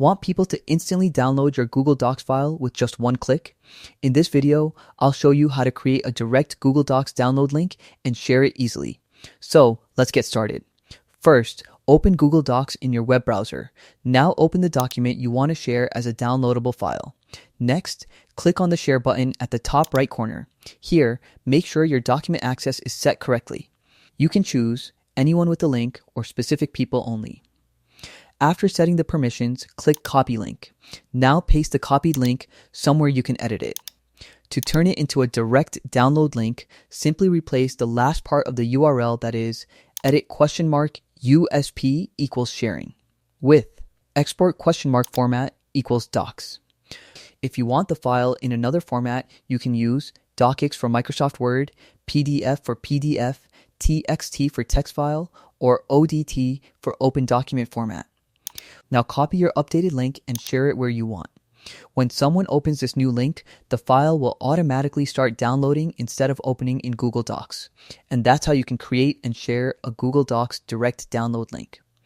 Want people to instantly download your Google Docs file with just one click? In this video, I'll show you how to create a direct Google Docs download link and share it easily. So let's get started. First, open Google Docs in your web browser. Now open the document you want to share as a downloadable file. Next, click on the share button at the top right corner. Here, make sure your document access is set correctly. You can choose anyone with the link or specific people only. After setting the permissions, click Copy Link. Now paste the copied link somewhere you can edit it. To turn it into a direct download link, simply replace the last part of the URL, that is, edit $USP equals sharing, with export ? format equals docs. If you want the file in another format, you can use docx for Microsoft Word, PDF for PDF, TXT for text file, or ODT for open document format. Now copy your updated link and share it where you want. When someone opens this new link, the file will automatically start downloading instead of opening in Google Docs. And that's how you can create and share a Google Docs direct download link.